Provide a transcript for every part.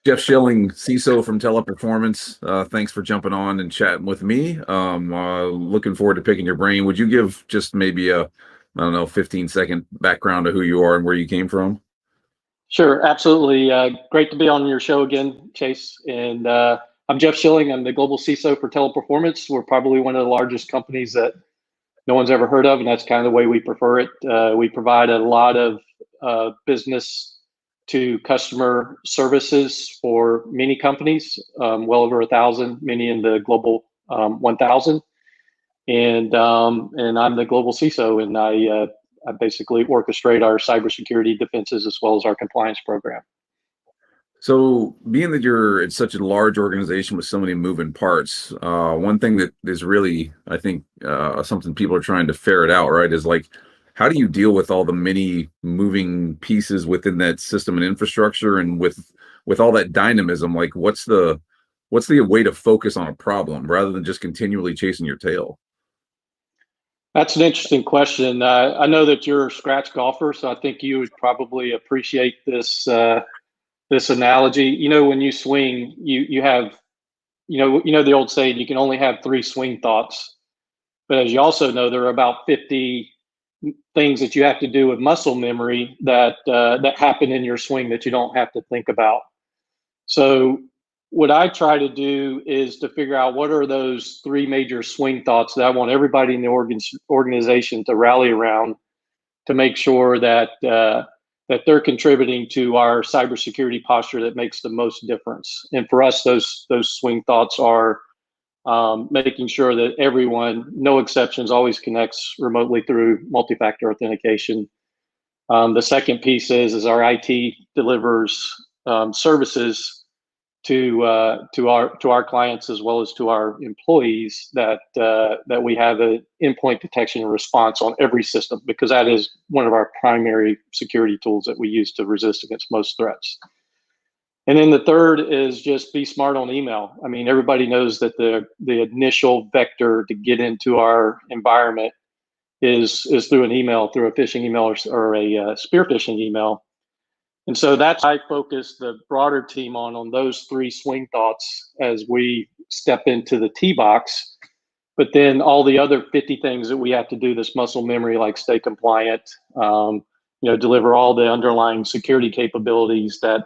Jeff Schilling, CISO from Teleperformance. Thanks for jumping on and chatting with me. Looking forward to picking your brain. Would you give just maybe a, I don't know, 15-second background of who you are and where you came from? Sure, absolutely. Great to be on your show again, Chase. And I'm Jeff Schilling. I'm the global CISO for Teleperformance. We're probably one of the largest companies that no one's ever heard of, and that's kind of the way we prefer it. We provide a lot of business to customer services for many companies, well over 1,000, many in the global 1,000. And I'm the global CISO, and I basically orchestrate our cybersecurity defenses as well as our compliance program. So being that you're in such a large organization with so many moving parts, one thing that is really, I think, something people are trying to ferret out, right, is like, how do you deal with all the many moving pieces within that system and infrastructure, and with all that dynamism? Like, what's the way to focus on a problem rather than just continually chasing your tail? That's an interesting question. I know that you're a scratch golfer, so I think you would probably appreciate this analogy. You know, when you swing, you have, you know the old saying, you can only have 3 swing thoughts. But as you also know, there are about 50 things that you have to do with muscle memory that happen in your swing that you don't have to think about. So what I try to do is to figure out what are those 3 major swing thoughts that I want everybody in the organization to rally around to make sure that that they're contributing to our cybersecurity posture that makes the most difference. And for us, those swing thoughts are making sure that everyone, no exceptions, always connects remotely through multi-factor authentication. The second piece is our IT delivers services to our clients as well as to our employees that we have an endpoint detection and response on every system, because that is one of our primary security tools that we use to resist against most threats. And then the third is just be smart on email. I mean, everybody knows that the initial vector to get into our environment is through an email, through a phishing email or a spear phishing email. And so that's I focus the broader team on those 3 swing thoughts as we step into the tee box. But then all the other 50 things that we have to do, this muscle memory, like stay compliant, deliver all the underlying security capabilities that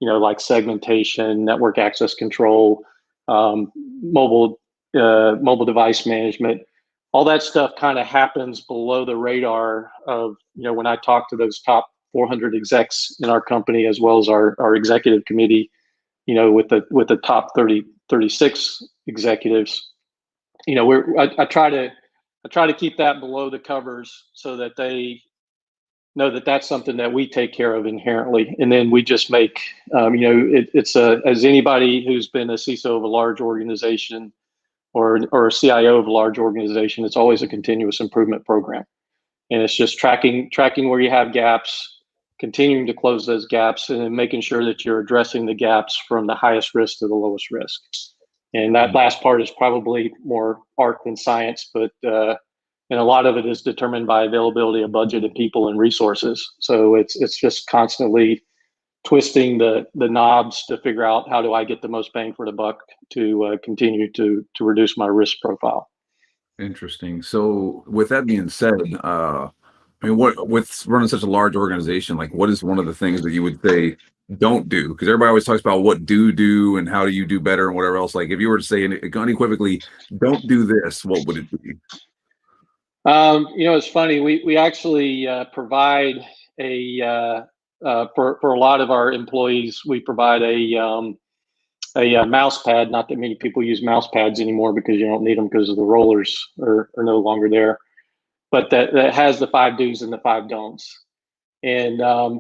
like segmentation, network access control, mobile device management. All that stuff kind of happens below the radar of, when I talk to those top 400 execs in our company, as well as our executive committee, with the top 36 executives. I try to keep that below the covers so that they know that that's something that we take care of inherently. And then we just make, as anybody who's been a CISO of a large organization or a CIO of a large organization, it's always a continuous improvement program. And it's just tracking where you have gaps, continuing to close those gaps, and then making sure that you're addressing the gaps from the highest risk to the lowest risk. And that last part is probably more art than science, but and a lot of it is determined by availability of budget and people and resources. So it's just constantly twisting the knobs to figure out how do I get the most bang for the buck to continue to reduce my risk profile. Interesting. So with that being said, I mean, with running such a large organization, like, what is one of the things that you would say don't do? Because everybody always talks about what do and how do you do better and whatever else. Like, if you were to say unequivocally, don't do this, what would it be? It's funny. We actually provide for a lot of our employees, we provide a mouse pad. Not that many people use mouse pads anymore because you don't need them because the rollers are no longer there. But that has the 5 do's and the 5 don'ts. And I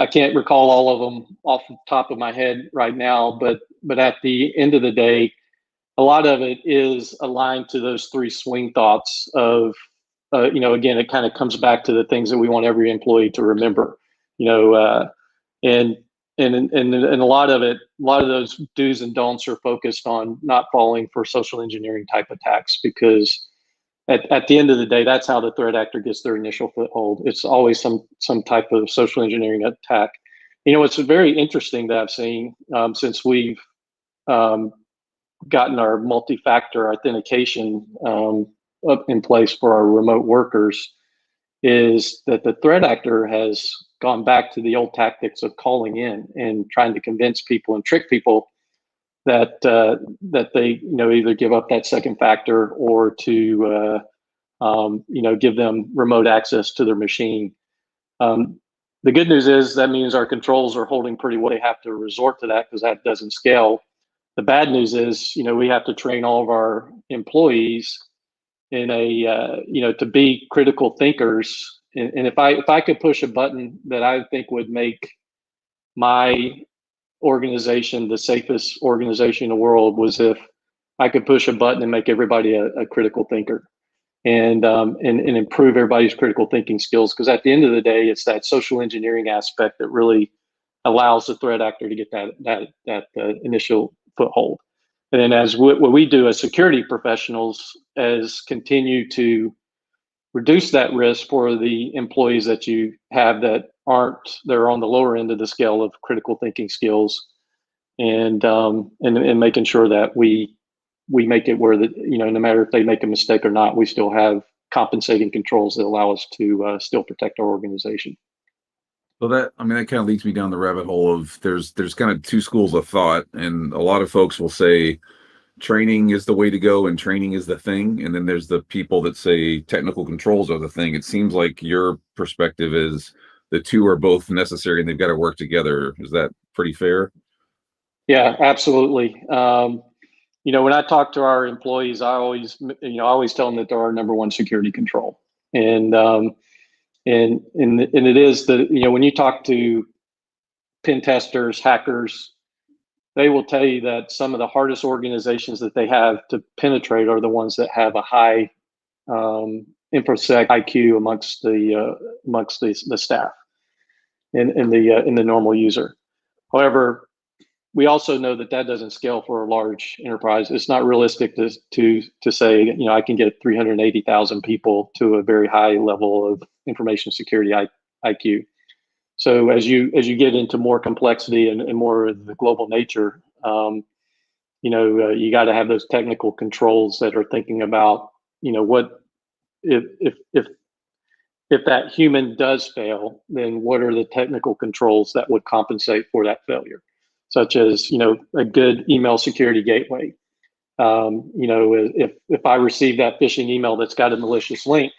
can't recall all of them off the top of my head right now. But at the end of the day, a lot of it is aligned to those 3 swing thoughts of, again, it kind of comes back to the things that we want every employee to remember, and a lot of those do's and don'ts are focused on not falling for social engineering type attacks, because at the end of the day, that's how the threat actor gets their initial foothold. It's always some type of social engineering attack. It's very interesting that I've seen since we've um, gotten our multi-factor authentication up in place for our remote workers, is that the threat actor has gone back to the old tactics of calling in and trying to convince people and trick people that they either give up that second factor or to give them remote access to their machine. The good news is that means our controls are holding pretty well. They have to resort to that because that doesn't scale. The bad news is, we have to train all of our employees in to be critical thinkers. And if I could push a button that I think would make my organization the safest organization in the world, was if I could push a button and make everybody a critical thinker, and improve everybody's critical thinking skills. Because at the end of the day, it's that social engineering aspect that really allows the threat actor to get that initial foothold. And then as what we do as security professionals is continue to reduce that risk for the employees that you have that they're on the lower end of the scale of critical thinking skills, and making sure that we make it where that, no matter if they make a mistake or not, we still have compensating controls that allow us to still protect our organization. So that kind of leads me down the rabbit hole of there's kind of two schools of thought, and a lot of folks will say training is the way to go and training is the thing, and then there's the people that say technical controls are the thing. It seems like your perspective is the two are both necessary and they've got to work together. Is that pretty fair? Yeah, absolutely. When I talk to our employees, I always tell them that they're our number one security control. And it is the, when you talk to pen testers, hackers, they will tell you that some of the hardest organizations that they have to penetrate are the ones that have a high infosec IQ amongst the staff and the normal user. However, we also know that doesn't scale for a large enterprise. It's not realistic to say, I can get 380,000 people to a very high level of information security IQ. So as you get into more complexity and more of the global nature, you got to have those technical controls that are thinking about, what if that human does fail, then what are the technical controls that would compensate for that failure, such as a good email security gateway. If I receive that phishing email that's got a malicious link,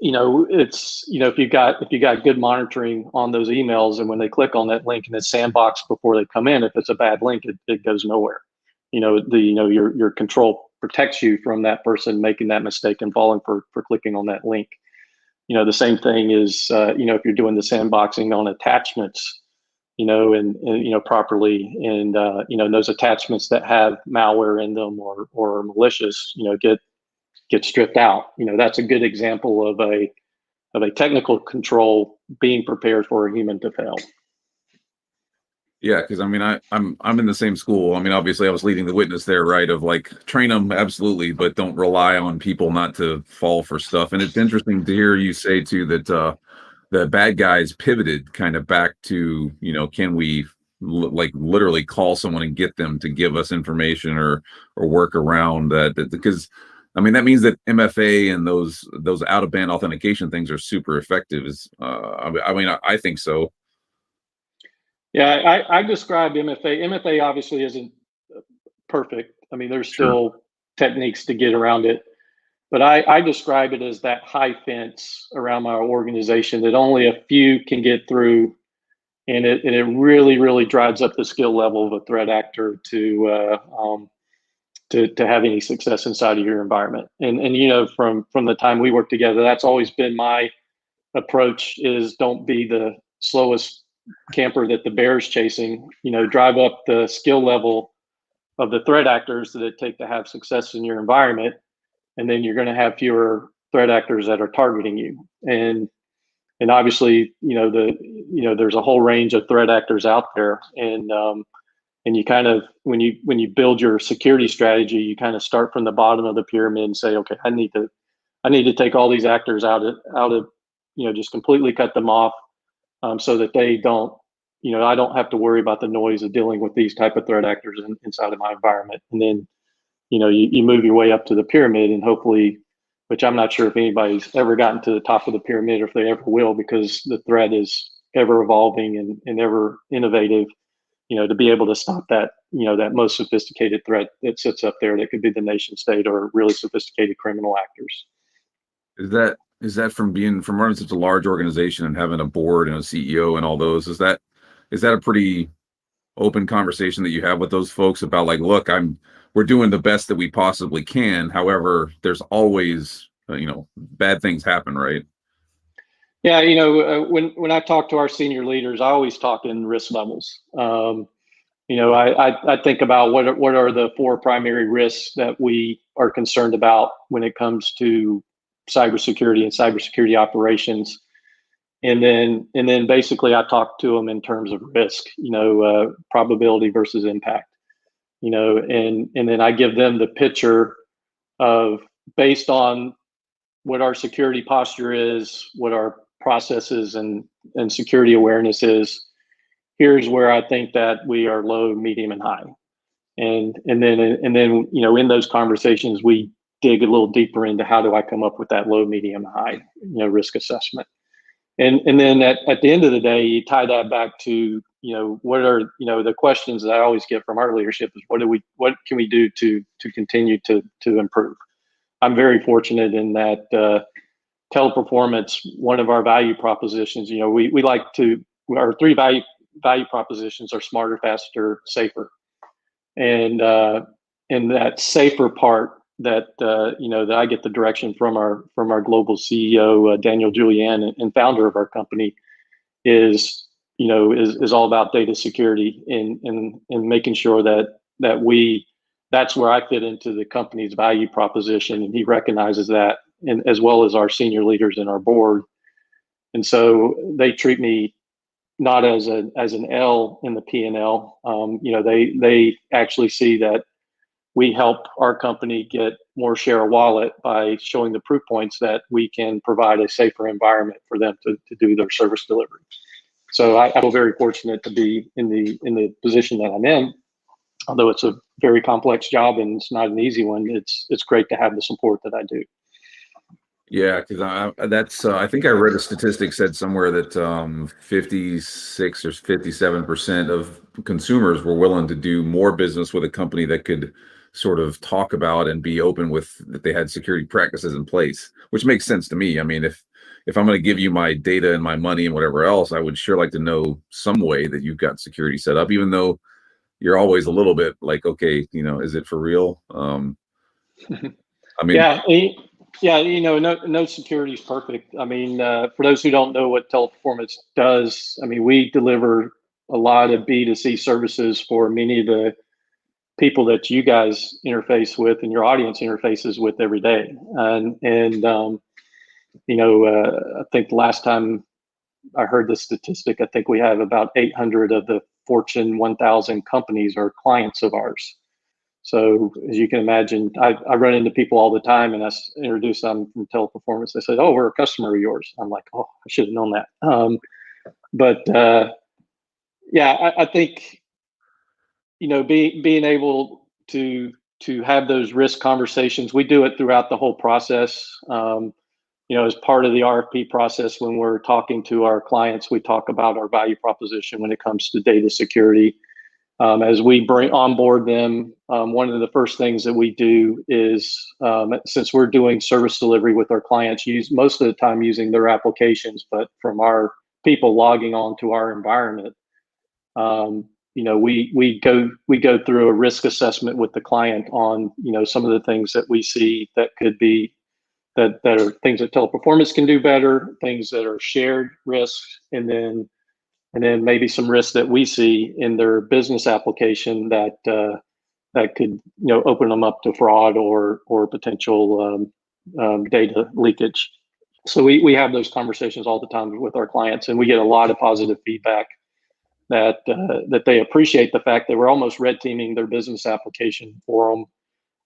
it's if you got good monitoring on those emails, and when they click on that link and it's sandboxed before they come in, if it's a bad link, it goes nowhere. Your control protects you from that person making that mistake and falling for clicking on that link. The same thing is if you're doing the sandboxing on attachments, and properly, and those attachments that have malware in them or malicious, get stripped out. That's a good example of a technical control being prepared for a human to fail. Yeah, because I'm in the same school. Obviously I was leading the witness there, right? Of like train them absolutely, but don't rely on people not to fall for stuff. And it's interesting to hear you say too that the bad guys pivoted kind of back to, can we like literally call someone and get them to give us information or work around that, because that means that MFA and those out of band authentication things are super effective. I think so. Yeah, I describe MFA. MFA obviously isn't perfect. There's still techniques to get around it, but I describe it as that high fence around my organization that only a few can get through, and it really, really drives up the skill level of a threat actor to have any success inside of your environment. And from the time we work together, that's always been my approach: is don't be the slowest camper that the bear's chasing. Drive up the skill level of the threat actors that it take to have success in your environment, and then you're going to have fewer threat actors that are targeting you. And obviously, there's a whole range of threat actors out there, and And you kind of, when you build your security strategy, you kind of start from the bottom of the pyramid and say, okay, I need to take all these actors out of just completely cut them off, so that they don't, I don't have to worry about the noise of dealing with these type of threat actors inside of my environment. And then you move your way up to the pyramid, and hopefully, which I'm not sure if anybody's ever gotten to the top of the pyramid or if they ever will, because the threat is ever evolving and ever innovative, to be able to stop that, that most sophisticated threat that sits up there that could be the nation state or really sophisticated criminal actors. Is that from running such a large organization and having a board and a CEO and all those, is that a pretty open conversation that you have with those folks about, like, look, we're doing the best that we possibly can. However, there's always, bad things happen, right? Yeah, when I talk to our senior leaders, I always talk in risk levels. I think about what are the four primary risks that we are concerned about when it comes to cybersecurity and cybersecurity operations, and then basically I talk to them in terms of risk, probability versus impact, and then I give them the picture of, based on what our security posture is, what our processes and security awareness is. Here's where I think that we are low, medium, and high. And then in those conversations we dig a little deeper into how do I come up with that low, medium, high, risk assessment. And then at the end of the day, you tie that back to, what are, the questions that I always get from our leadership is, what can we do to continue to improve? I'm very fortunate in that teleperformance, one of our value propositions, we like to, our three value propositions are smarter, faster, safer. And that safer part that, that I get the direction from our global CEO, Daniel Julian, and founder of our company, is all about data security and making sure that that's where I fit into the company's value proposition. And he recognizes that, and as well as our senior leaders in our board. And so they treat me not as an L in the P&L. They actually see that we help our company get more share of wallet by showing the proof points that we can provide a safer environment for them to do their service delivery. So I feel very fortunate to be in the position that I'm in. Although it's a very complex job and it's not an easy one, it's great to have the support that I do. Yeah, because I think I read a statistic said somewhere that 56 or 57% of consumers were willing to do more business with a company that could sort of talk about and be open with that they had security practices in place, which makes sense to me. I mean, if I'm going to give you my data and my money and whatever else, I would sure like to know some way that you've got security set up, even though you're always a little bit like, okay, is it for real? I mean, yeah, no security is perfect. I mean, for those who don't know what teleperformance does, I mean, we deliver a lot of B2C services for many of the people that you guys interface with and your audience interfaces with every day. I think the last time I heard the statistic, I think we have about 800 of the Fortune 1000 companies are clients of ours. So as you can imagine, I run into people all the time, and I introduce them from teleperformance. They say, "Oh, we're a customer of yours." I'm like, "Oh, I should have known that." I think being able to have those risk conversations, we do it throughout the whole process. As part of the RFP process, when we're talking to our clients, we talk about our value proposition when it comes to data security. As we bring on board them, one of the first things that we do is, since we're doing service delivery with our clients, use most of the time using their applications, but from our people logging on to our environment, we go through a risk assessment with the client on some of the things that we see that could be that are things that teleperformance can do better, things that are shared risks, and then maybe some risks that we see in their business application that could open them up to fraud or potential data leakage. So we have those conversations all the time with our clients, and we get a lot of positive feedback that they appreciate the fact that we're almost red teaming their business application for them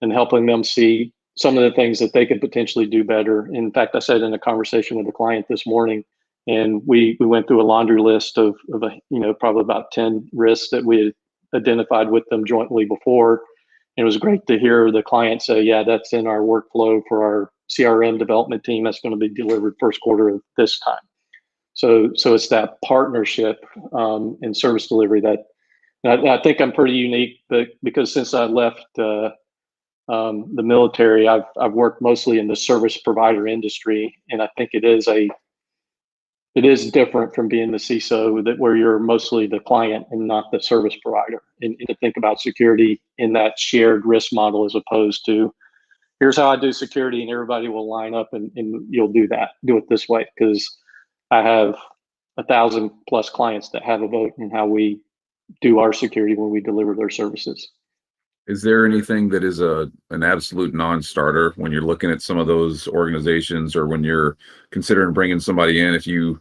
and helping them see some of the things that they could potentially do better. In fact, I said in a conversation with a client this morning, and we went through a laundry list of probably about 10 risks that we had identified with them jointly before. And it was great to hear the client say, yeah, that's in our workflow for our CRM development team. That's going to be delivered first quarter of this time. So it's that partnership in service delivery that I think I'm pretty unique, but because since I left the military, I've worked mostly in the service provider industry, and I think it is different from being the CISO, that where you're mostly the client and not the service provider, and to think about security in that shared risk model as opposed to here's how I do security and everybody will line up and you'll do it this way, because I have 1,000+ clients that have a vote in how we do our security when we deliver their services. Is there anything that is an absolute non-starter when you're looking at some of those organizations, or when you're considering bringing somebody in? If you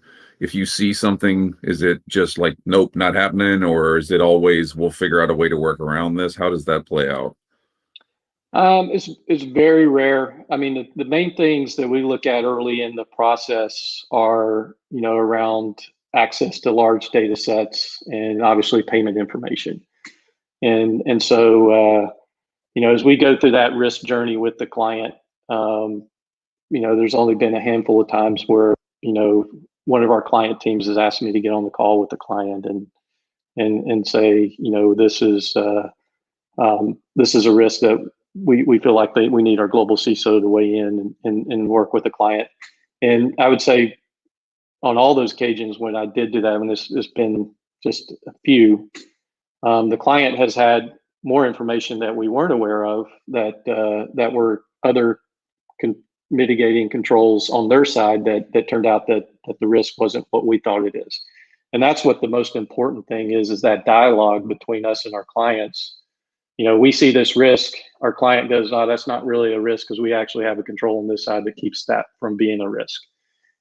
see something, is it just like, nope, not happening, or is it always, we'll figure out a way to work around this? How does that play out? It's very rare. I mean, the main things that we look at early in the process are, around access to large data sets and obviously payment information. And so, as we go through that risk journey with the client, there's only been a handful of times where, one of our client teams has asked me to get on the call with the client and say, this is a risk that we feel like we need our global CISO to weigh in and work with the client. And I would say on all those occasions when I did do that, and it's been just a few, the client has had more information that we weren't aware of, that were other mitigating controls on their side that turned out that the risk wasn't what we thought it is. And that's what the most important thing is that dialogue between us and our clients. We see this risk, our client goes, oh, that's not really a risk because we actually have a control on this side that keeps that from being a risk.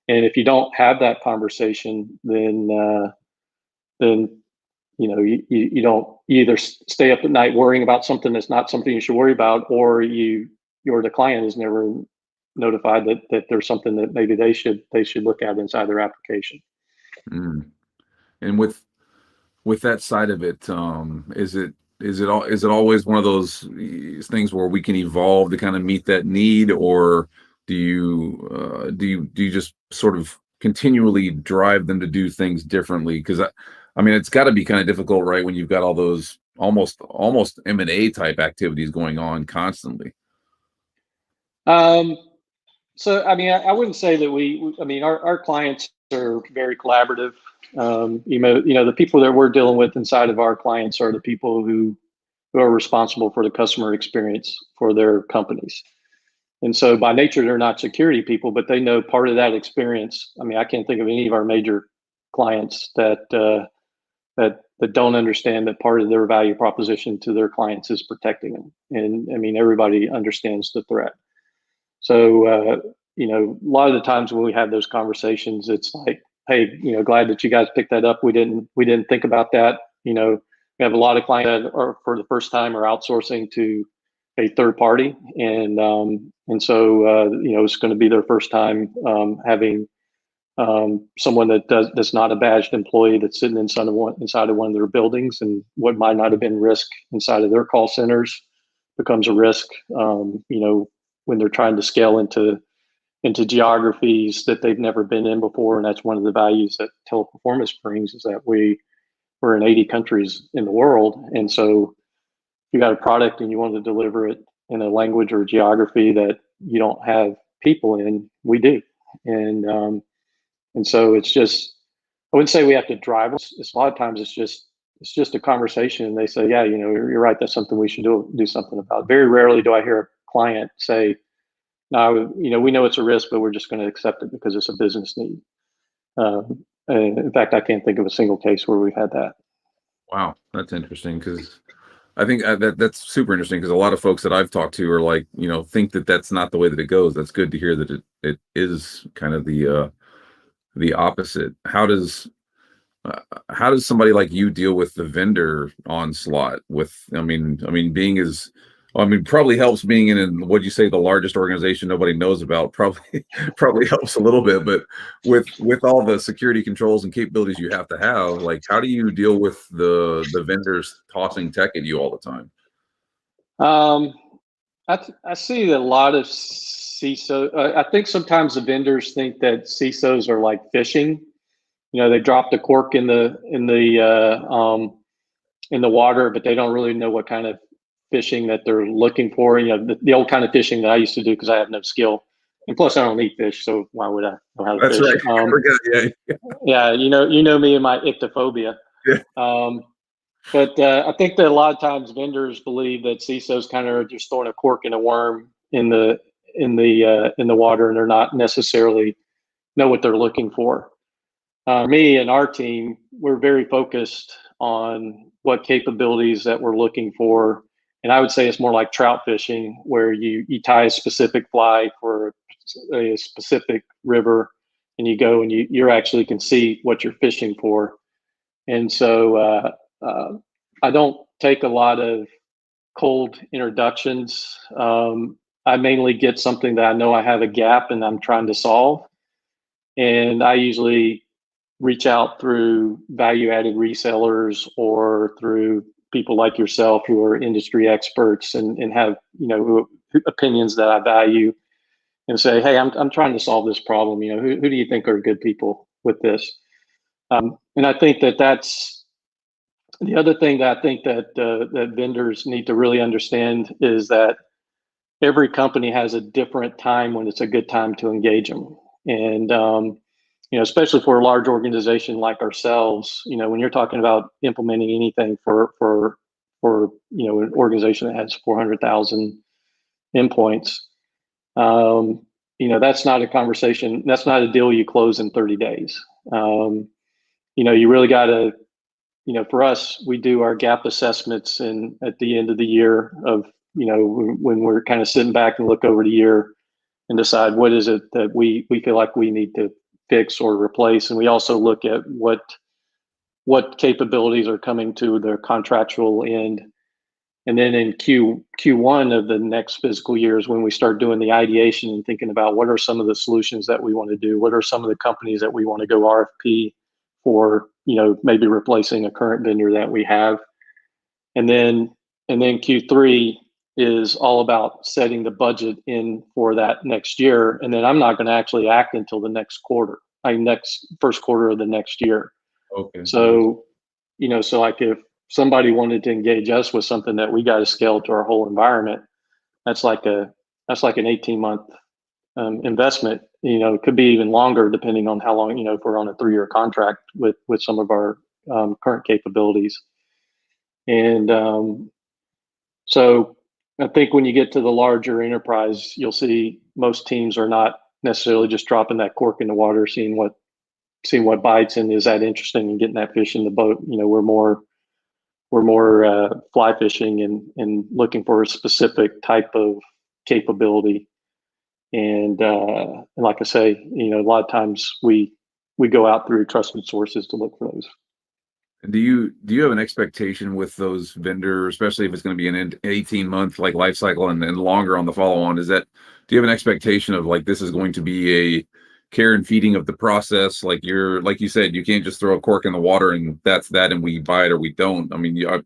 And if you don't have that conversation, then you don't, you either stay up at night worrying about something that's not something you should worry about, or the client is never notified that there's something that maybe they should look at inside their application. Mm. And with that side of it, is it always one of those things where we can evolve to kind of meet that need, or do you just sort of continually drive them to do things differently? Because I mean, it's got to be kind of difficult, right, when you've got all those almost M&A type activities going on constantly. So, I mean, I wouldn't say that I mean, our clients are very collaborative. The people that we're dealing with inside of our clients are the people who are responsible for the customer experience for their companies. And so by nature, they're not security people, but they know part of that experience. I mean, I can't think of any of our major clients that don't understand that part of their value proposition to their clients is protecting them. And I mean, everybody understands the threat. So, a lot of the times when we have those conversations, it's like, hey, glad that you guys picked that up. We didn't think about that. We have a lot of clients that are for the first time are outsourcing to a third party, and so it's going to be their first time having someone that's not a badged employee that's sitting inside of one of their buildings, and what might not have been risk inside of their call centers becomes a risk. When they're trying to scale into geographies that they've never been in before. And that's one of the values that Teleperformance brings, is that we're in 80 countries in the world. And so if you got a product and you want to deliver it in a language or a geography that you don't have people in, we do. And so it's just, I wouldn't say we have to drive. It's a lot of times it's just a conversation, and they say, yeah, you're right. That's something we should do something about. Very rarely do I hear a client say, no, we know it's a risk, but we're just going to accept it because it's a business need. In fact, I can't think of a single case where we've had that. Wow, that's interesting, because I think that's super interesting, because a lot of folks that I've talked to are like, think that that's not the way that it goes. That's good to hear that it is kind of the opposite. How does how does somebody like you deal with the vendor onslaught? Being as, probably helps being in what you say, the largest organization nobody knows about. Probably, probably helps a little bit, but with all the security controls and capabilities you have to have, like, how do you deal with the vendors tossing tech at you all the time? Um, I see a lot of CISO. I think sometimes the vendors think that CISOs are like fishing. They drop the cork in the water, but they don't really know what kind of fishing that they're looking for. The old kind of fishing that I used to do because I have no skill, and plus I don't eat fish, so why would I know how to That's fish? right. Forget, yeah, Yeah, you know me and my ichthyophobia. yeah. Um, but I think that a lot of times vendors believe that CISOs kind of are just throwing a cork in a worm in the water, and they're not necessarily know what they're looking for. Me and our team, we're very focused on what capabilities that we're looking for. And I would say it's more like trout fishing, where you tie a specific fly for a specific river, and you go and you actually can see what you're fishing for. And so I don't take a lot of cold introductions. I mainly get something that I know I have a gap and I'm trying to solve. And I usually reach out through value added resellers or through people like yourself who are industry experts and have opinions that I value, and say, hey, I'm trying to solve this problem. Who do you think are good people with this? And I think that's the other thing that I think that vendors need to really understand is that every company has a different time when it's a good time to engage them. And especially for a large organization like ourselves, when you're talking about implementing anything for an organization that has 400,000 endpoints, that's not a conversation. That's not a deal you close in 30 days. You really got to, for us, we do our gap assessments and at the end of the year of, when we're kind of sitting back and look over the year and decide what is it that we feel like we need to fix or replace. And we also look at what capabilities are coming to their contractual end. And then in Q1 of the next fiscal year is when we start doing the ideation and thinking about what are some of the solutions that we want to do, what are some of the companies that we want to go RFP for, maybe replacing a current vendor that we have. And then Q3 is all about setting the budget in for that next year. And then I'm not going to actually act until the next quarter, next first quarter of the next year. Okay. So, so like if somebody wanted to engage us with something that we got to scale to our whole environment, that's like an 18-month investment. It could be even longer depending on how long, if we're on a 3-year contract with some of our current capabilities. And so I think when you get to the larger enterprise, you'll see most teams are not necessarily just dropping that cork in the water, seeing what bites, and is that interesting, and getting that fish in the boat. We're more fly fishing and looking for a specific type of capability. And like I say, a lot of times we go out through trusted sources to look for those. Do you have an expectation with those vendors, especially if it's going to be an 18-month like life cycle and longer on the follow on? Do you have an expectation of like this is going to be a care and feeding of the process? Like you said, you can't just throw a cork in the water and that's that, and we buy it or we don't.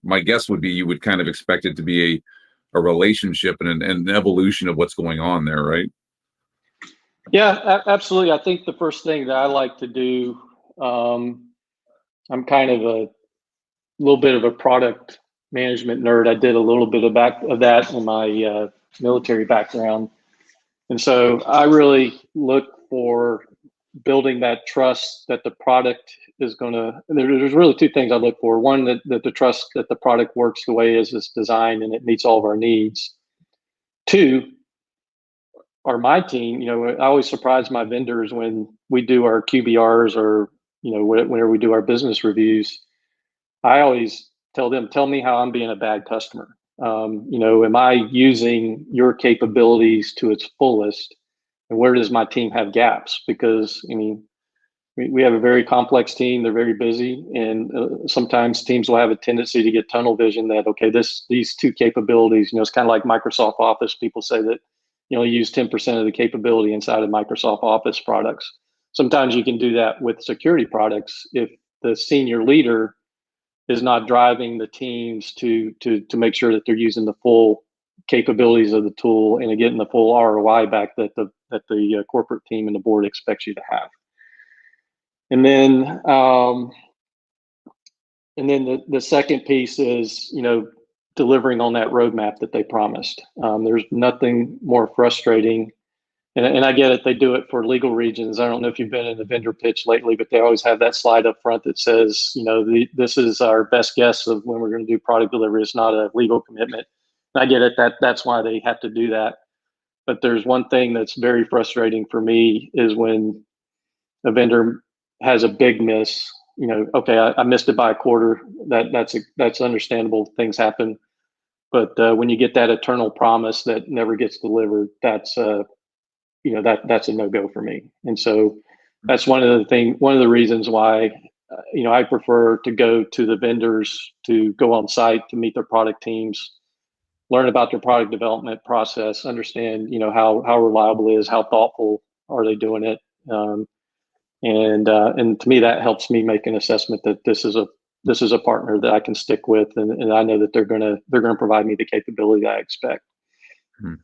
My guess would be you would kind of expect it to be a relationship and an evolution of what's going on there, right? Yeah, absolutely. I think the first thing that I like to do, I'm kind of a little bit of a product management nerd. I did a little bit of that in my military background. And so I really look for building that trust that the product is going to, there's really two things I look for. One, that the trust that the product works the way it's designed and it meets all of our needs. Two, or my team, I always surprise my vendors when we do our QBRs or, whenever we do our business reviews. I always tell them, tell me how I'm being a bad customer. Am I using your capabilities to its fullest? And where does my team have gaps? Because, we have a very complex team. They're very busy, and sometimes teams will have a tendency to get tunnel vision that, okay, these two capabilities, it's kind of like Microsoft Office. People say that use 10% of the capability inside of Microsoft Office products. Sometimes you can do that with security products if the senior leader is not driving the teams to make sure that they're using the full capabilities of the tool and getting the full ROI back that the corporate team and the board expects you to have. And then the second piece is, delivering on that roadmap that they promised. There's nothing more frustrating, and I get it. They do it for legal reasons. I don't know if you've been in a vendor pitch lately, but they always have that slide up front that says, this is our best guess of when we're going to do product delivery. It's not a legal commitment. And I get it. That's why they have to do that. But there's one thing that's very frustrating for me is when a vendor has a big miss. Okay, I missed it by a quarter. That's understandable. Things happen. But when you get that eternal promise that never gets delivered, that's that's a no-go for me. And so that's one of the reasons why I prefer to go to the vendors, to go on site, to meet their product teams, learn about their product development process, understand how reliable it is, how thoughtful are they doing it. And to me, that helps me make an assessment that this is a partner that I can stick with, and I know that they're gonna provide me the capability that I expect. Hmm.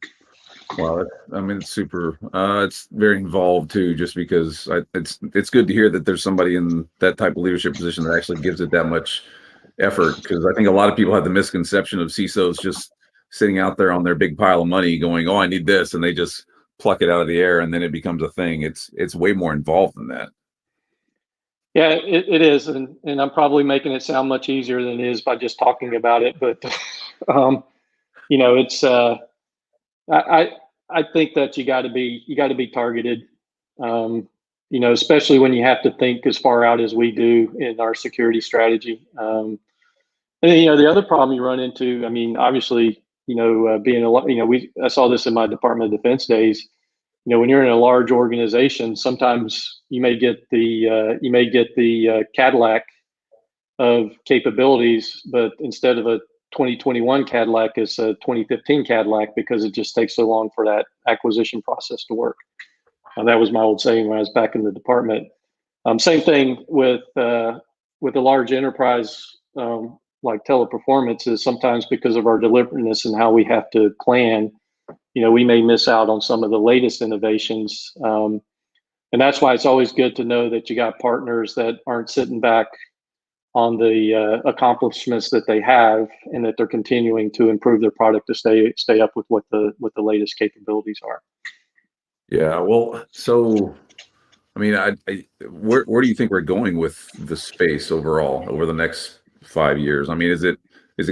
Well, it's super. It's very involved too, just because it's good to hear that there's somebody in that type of leadership position that actually gives it that much effort. Because I think a lot of people have the misconception of CISOs just sitting out there on their big pile of money, going, "Oh, I need this," and they just pluck it out of the air, and then it becomes a thing. It's way more involved than that. Yeah, it is, and I'm probably making it sound much easier than it is by just talking about it. But it's I I think that you got to be targeted. Especially when you have to think as far out as we do in our security strategy. And then, the other problem you run into, obviously, being a lot, I saw this in my Department of Defense days. When you're in a large organization, sometimes you may get the Cadillac of capabilities, but instead of a 2021 Cadillac, it's a 2015 Cadillac because it just takes so long for that acquisition process to work. That was my old saying when I was back in the department. Same thing with a large enterprise like Teleperformance is sometimes because of our deliberateness and how we have to plan. We may miss out on some of the latest innovations. And that's why it's always good to know that you got partners that aren't sitting back on the accomplishments that they have, and that they're continuing to improve their product to stay up with what the latest capabilities are. Yeah. Well, so where do you think we're going with the space overall over the next 5 years? Is it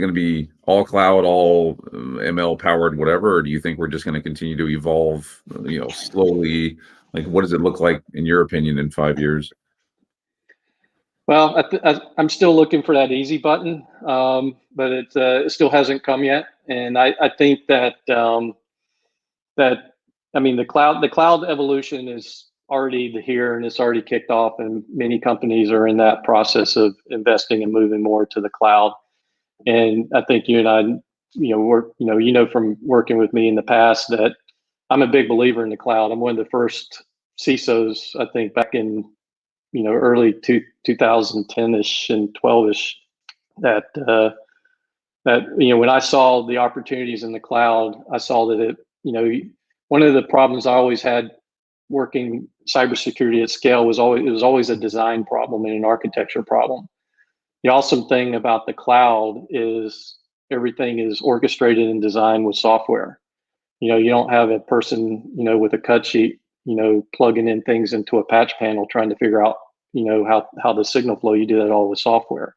going to be all cloud, all ML powered, whatever, or do you think we're just going to continue to evolve, slowly? Like, what does it look like in your opinion in 5 years? Well, I'm still looking for that easy button, but it still hasn't come yet. And I think that the cloud evolution is already here, and it's already kicked off, and many companies are in that process of investing and moving more to the cloud. And I think you and I, from working with me in the past, that I'm a big believer in the cloud. I'm one of the first CISOs, I think, back in early 2010ish and 12ish, that when I saw the opportunities in the cloud, I saw that one of the problems I always had working cybersecurity at scale was always a design problem and an architecture problem. The awesome thing about the cloud is everything is orchestrated and designed with software. You don't have a person, with a cut sheet, plugging in things into a patch panel, trying to figure out, how the signal flow. You do that all with software.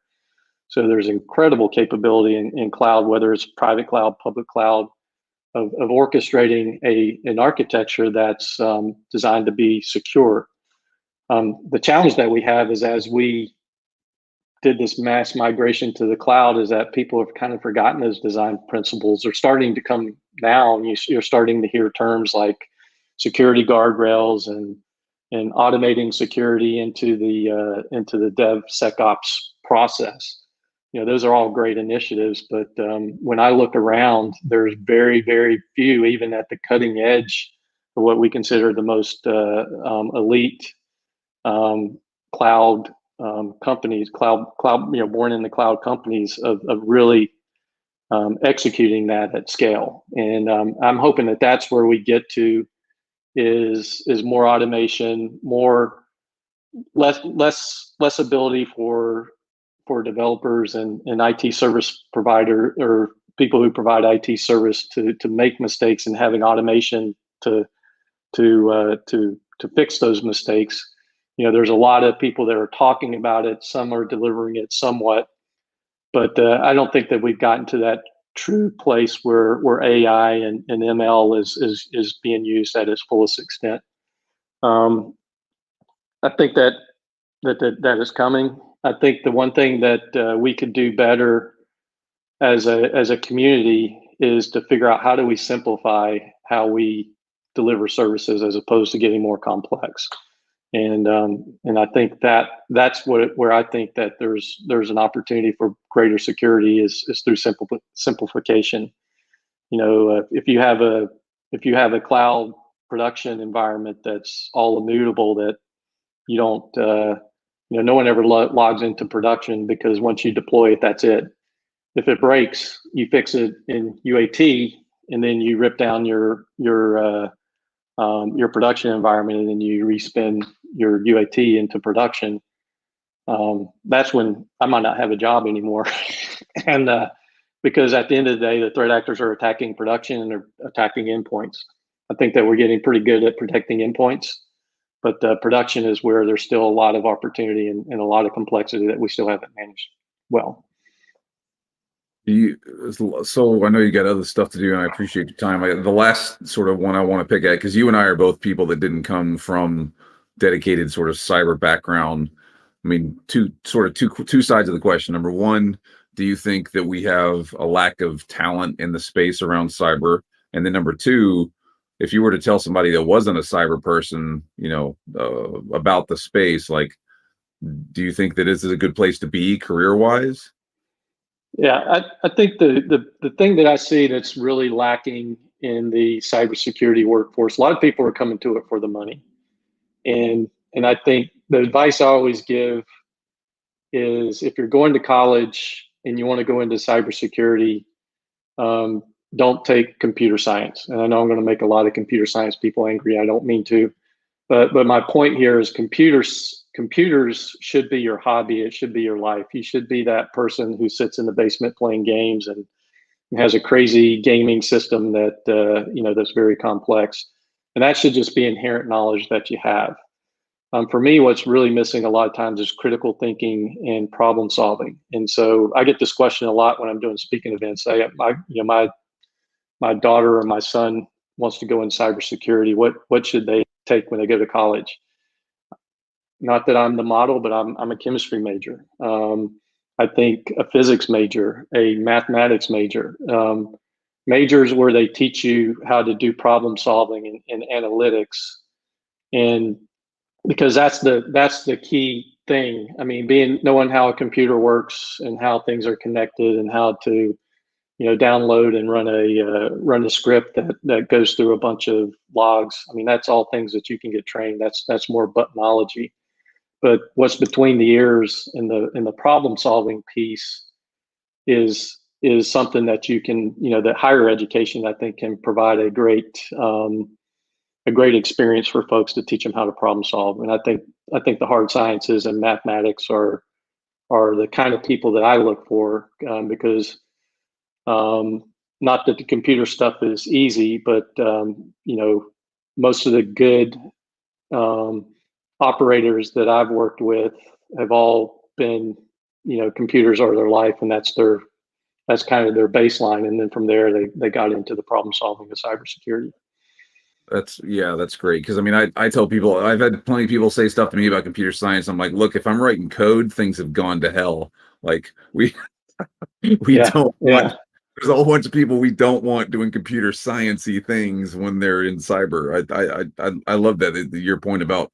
So there's incredible capability in cloud, whether it's private cloud, public cloud, of orchestrating an architecture that's designed to be secure. The challenge that we have is, as we did this mass migration to the cloud, is that people have kind of forgotten those design principles. They're starting to come now, and you're starting to hear terms like security guardrails and and automating security into the DevSecOps process. Those are all great initiatives, but when I look around, there's very, very few, even at the cutting edge of what we consider the most elite cloud companies, cloud, born in the cloud companies of really executing that at scale. And I'm hoping that that's where we get to is more automation, less ability for developers and IT service provider or people who provide IT service to make mistakes, and having automation to fix those mistakes. There's a lot of people that are talking about it. Some are delivering it somewhat, but I don't think that we've gotten to that true place where AI and ML is being used at its fullest extent. I think that is coming. I think the one thing that we could do better as a community is to figure out how do we simplify how we deliver services as opposed to getting more complex. And I think that's where I think that there's an opportunity for greater security is through simplification. If you have a cloud production environment that's all immutable, that you don't no one ever logs into production, because once you deploy it, that's it. If it breaks, you fix it in UAT, and then you rip down your production environment, and then you respin your UAT into production. That's when I might not have a job anymore. And because at the end of the day, the threat actors are attacking production and they're attacking endpoints. I think that we're getting pretty good at protecting endpoints, but production is where there's still a lot of opportunity and a lot of complexity that we still haven't managed well. So I know you got other stuff to do, and I appreciate your time. The last sort of one I want to pick at, because you and I are both people that didn't come from dedicated sort of cyber background. I mean, two sides of the question. Number one, do you think that we have a lack of talent in the space around cyber? And then number two, if you were to tell somebody that wasn't a cyber person, about the space, like, do you think that this is a good place to be career-wise? Yeah, I think the thing that I see that's really lacking in the cybersecurity workforce, a lot of people are coming to it for the money. And I think the advice I always give is, if you're going to college and you want to go into cybersecurity, don't take computer science. And I know I'm going to make a lot of computer science people angry. I don't mean to, but my point here is computers should be your hobby. It should be your life. You should be that person who sits in the basement playing games and has a crazy gaming system that that's very complex, and that should just be inherent knowledge that you have. For me, what's really missing a lot of times is critical thinking and problem solving. And so I get this question a lot when I'm doing speaking events. My daughter or my son wants to go in cybersecurity. What should they take when they go to college? Not that I'm the model, but I'm a chemistry major. I think a physics major, a mathematics major, majors where they teach you how to do problem solving and analytics, and because that's the key thing. I mean, knowing how a computer works and how things are connected and how to download and run a script that goes through a bunch of logs. I mean, that's all things that you can get trained. That's more buttonology. But what's between the ears in the problem solving piece is something that you can, that higher education, I think, can provide a great experience for folks to teach them how to problem solve. And I think the hard sciences and mathematics are the kind of people that I look for, because not that the computer stuff is easy, but most of the good operators that I've worked with have all been, computers are their life, and that's kind of their baseline. And then from there, they got into the problem solving of cybersecurity. That's great. Because I mean, I tell people, I've had plenty of people say stuff to me about computer science. I'm like, look, if I'm writing code, things have gone to hell. Like we don't want. There's a whole bunch of people we don't want doing computer sciencey things when they're in cyber. I love that, your point about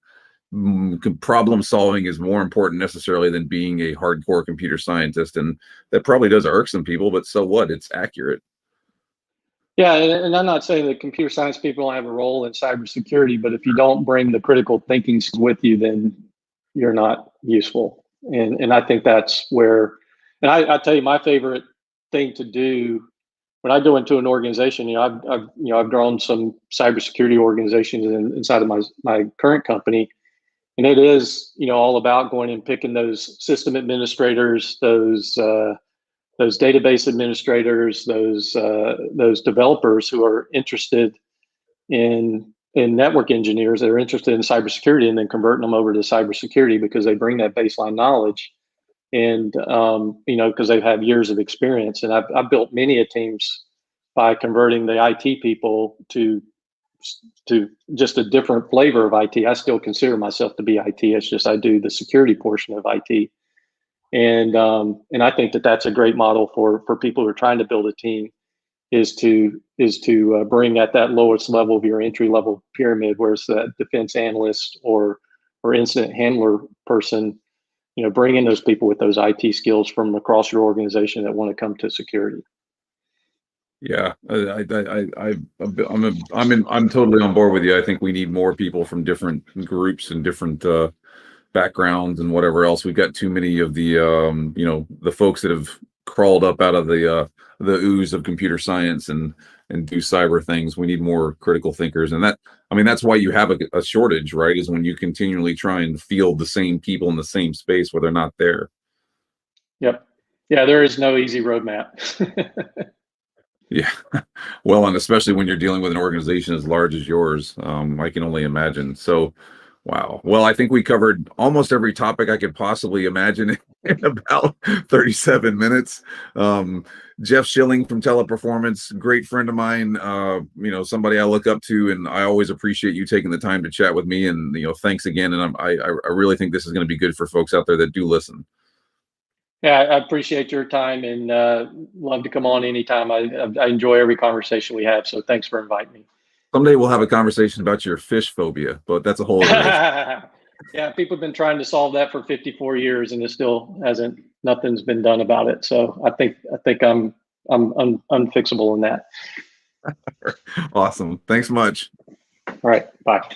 problem solving is more important necessarily than being a hardcore computer scientist. And that probably does irk some people, but so what? It's accurate. Yeah, and I'm not saying that computer science people don't have a role in cybersecurity, but if you don't bring the critical thinking with you, then you're not useful. And I think that's where, and I tell you, my favorite thing to do when I go into an organization, I've grown some cybersecurity organizations inside of my current company, and it is all about going and picking those system administrators, those database administrators, those developers who are interested in network engineers that are interested in cybersecurity, and then converting them over to cybersecurity because they bring that baseline knowledge, and because they have years of experience. And I've built many teams by converting the IT people to just a different flavor of IT. I still consider myself to be IT. It's just I do the security portion of IT. And I think that that's a great model for people who are trying to build a team, is to bring at that lowest level of your entry level pyramid, where it's that defense analyst or incident handler person, bring in those people with those IT skills from across your organization that want to come to security. Yeah, I'm totally on board with you. I think we need more people from different groups and different backgrounds and whatever else. We've got too many of the the folks that have crawled up out of the ooze of computer science and do cyber things. We need more critical thinkers, and that's why you have a shortage, right? Is when you continually try and field the same people in the same space where they're not there. Yep. Yeah, there is no easy roadmap. Yeah. Well, and especially when you're dealing with an organization as large as yours, I can only imagine. So, wow. Well, I think we covered almost every topic I could possibly imagine in about 37 minutes. Jeff Schilling from Teleperformance, great friend of mine, somebody I look up to, and I always appreciate you taking the time to chat with me. And, thanks again. And I really think this is going to be good for folks out there that do listen. Yeah, I appreciate your time, and love to come on anytime. I enjoy every conversation we have. So thanks for inviting me. Someday we'll have a conversation about your fish phobia, but that's a whole other issue. Yeah, people have been trying to solve that for 54 years, and it still hasn't. Nothing's been done about it. So I think I'm unfixable in that. Awesome. Thanks much. All right. Bye.